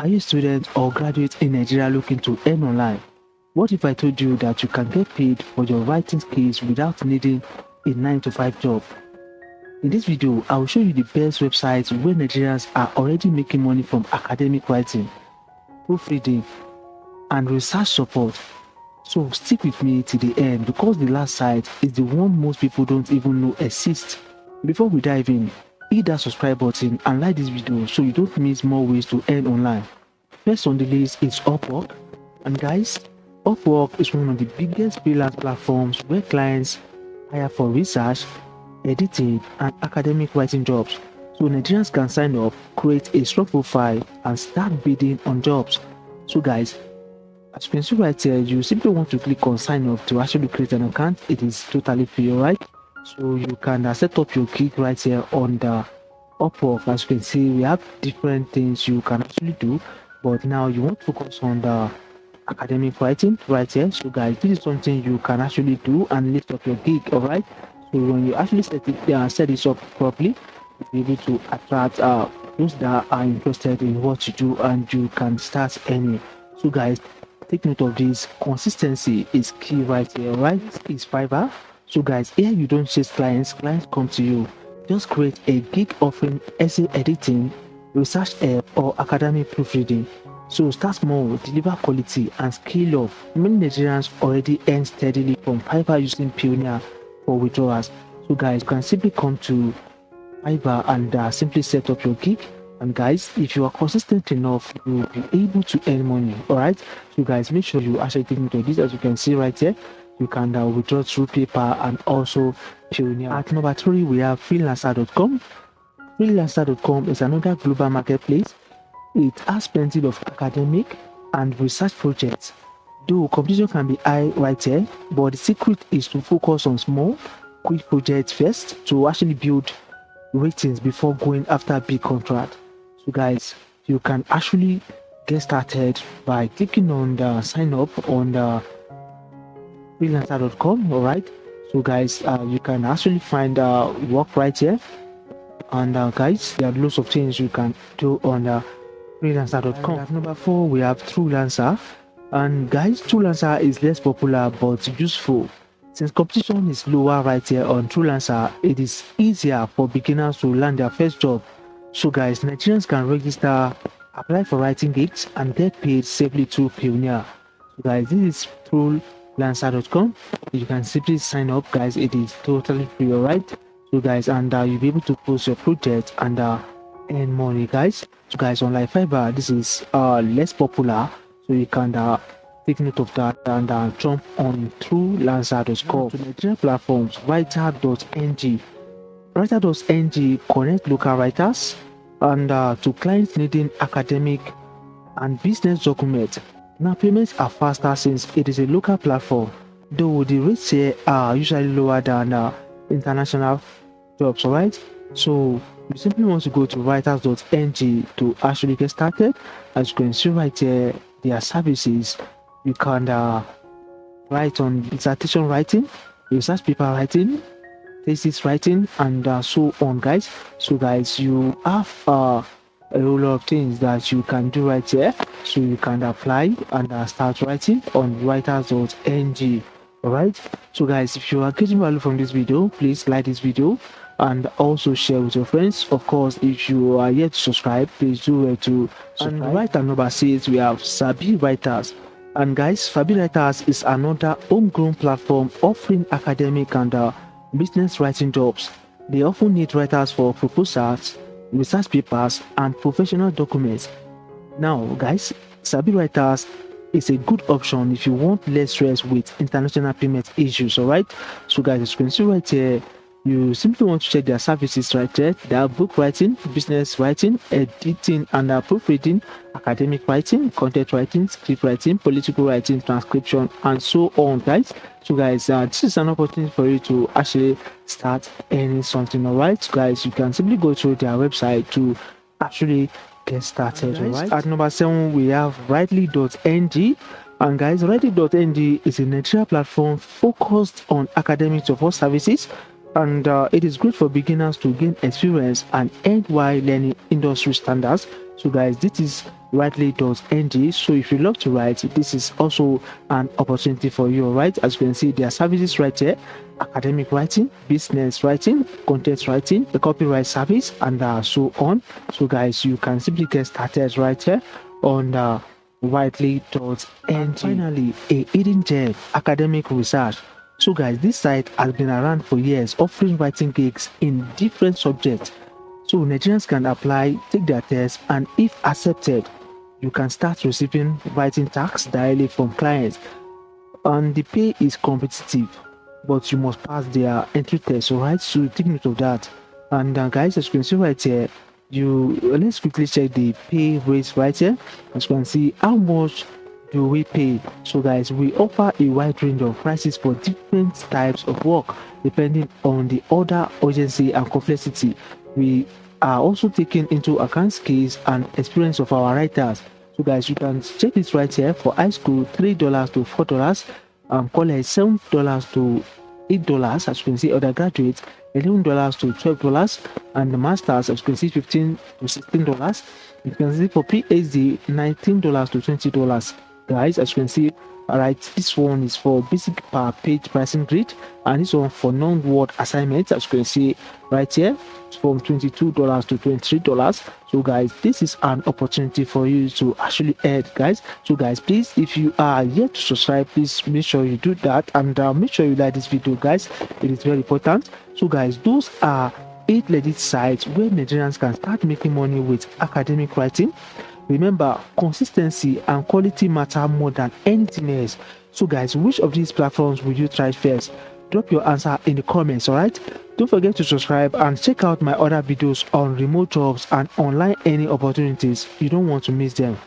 Are you a student or graduate in Nigeria looking to earn online? What if I told you that you can get paid for your writing skills without needing a 9-to-5 job? In this video, I will show you the best websites where Nigerians are already making money from academic writing, proofreading, and research support. So stick with me till the end because the last site is the one most people don't even know exists. Before we dive in, hit that subscribe button and like this video so you don't miss more ways to earn online. First on the list is Upwork. And guys, Upwork is one of the biggest freelance platforms where clients hire for research, editing, and academic writing jobs. So Nigerians can sign up, create a strong profile, and start bidding on jobs. So guys, as you can see right here, you simply want to click on sign up to actually create an account. It is totally free, alright? So you can set up your gig right here on the Upwork. As you can see, we have different things you can actually do, but now you want to focus on the academic writing right here. So guys, this is something you can actually do and lift up your gig, alright? So when you actually set this up properly, you'll be able to attract those that are interested in what you do, and you can start earning. So guys, take note of this. Consistency is key right here, right? It's Fiverr. So guys, here you don't chase clients come to you. Just create a gig offering essay editing, research help, or academic proofreading. So start small, deliver quality, and scale up. Many Nigerians already earn steadily from Fiverr using Pioneer for withdrawals. So guys, you can simply come to Fiverr and simply set up your gig. And guys, if you are consistent enough, you will be able to earn money. Alright, so guys, make sure you actually take note of this. As you can see right here, you can withdraw through PayPal and also Pioneer. At number 3, we have Freelancer.com. Freelancer.com is another global marketplace. It has plenty of academic and research projects. Though competition can be high right here, but the secret is to focus on small, quick projects first to actually build ratings before going after a big contract. So guys, you can actually get started by clicking on the sign up on the Freelancer.com. Alright, so guys, you can actually find work right here, and guys, there are lots of things you can do on Freelancer.com. At number 4, we have Truelancer. And guys, Truelancer is less popular but useful. Since competition is lower right here on Truelancer, it is easier for beginners to land their first job. So guys, Nigerians can register, apply for writing gigs, and get paid safely through Pioneer. So guys, this is Truelancer.com. You can simply sign up, guys. It is totally free, alright? So guys, and you'll be able to post your project and earn money, guys. So guys, unlike Fiverr, this is less popular. So you can take note of that and jump on Truelancer.com. To Nigerian platforms, Writers.ng. Writers.ng connect local writers and to clients needing academic and business documents. Now payments are faster since it is a local platform, though the rates here are usually lower than international jobs, alright? So you simply want to go to Writers.ng to actually get started. As you can see right here, their services, you can write on dissertation writing, research paper writing, thesis writing, and so on, guys. So guys, you have a whole lot of things that you can do right here. So you can apply and start writing on Writers.ng. Alright, so guys, if you are getting value from this video, please like this video and also share with your friends. Of course, if you are yet to subscribe, please do well to subscribe. And right at number 6, we have Sabiwriters. And guys, Sabiwriters is another homegrown platform offering academic and business writing jobs. They often need writers for proposals, research papers, and professional documents. Now guys, Sabiwriters is a good option if you want less stress with international payment issues, alright? So guys, as you can see right here, you simply want to check their services right there. They have book writing, business writing, editing and proofreading, academic writing, content writing, script writing, political writing, transcription, and so on, guys. So guys, this is an opportunity for you to actually start earning something, alright? So guys, you can simply go to their website to actually get started, alright? At number 7, we have Writely.ng. And guys, Writely.ng is a Nigerian platform focused on academic support services and it is great for beginners to gain experience and earn while learning industry standards. So guys, this is Writely.ng. So if you love to write, this is also an opportunity for you. Right, as you can see, there are services right here: academic writing, business writing, content writing, the copyright service, and so on. So guys, you can simply get started right here on Writely.ng. And finally, a hidden gem: academic research. So guys, this site has been around for years, offering writing gigs in different subjects. So Nigerians can apply, take their test, and if accepted, you can start receiving writing tasks directly from clients. And the pay is competitive, but you must pass their entry test, alright? So take note of that. And guys, as you can see right here, let's quickly check the pay rates right here. As you can see, how much do we pay? So guys, we offer a wide range of prices for different types of work depending on the order, urgency, and complexity. We are also taking into account skills and experience of our writers. So guys, you can check this right here. For high school, $3 to $4, college $7 to $8, as you can see. Undergraduates, $11 to $12, and the masters, as you can see, $15 to $16. You can see for PhD, $19 to $20. Guys, as you can see, all right, this one is for basic per page pricing grid, and this one for non-word assignments, as you can see right here, from $22 to $23. So guys, this is an opportunity for you to actually earn, guys. So guys, please, if you are yet to subscribe, please make sure you do that, and make sure you like this video, guys. It is very important. So guys, those are 8 legit sites where Nigerians can start making money with academic writing. Remember, consistency and quality matter more than anything else. So guys, which of these platforms will you try first? Drop your answer in the comments, alright? Don't forget to subscribe and check out my other videos on remote jobs and online earning opportunities. You don't want to miss them.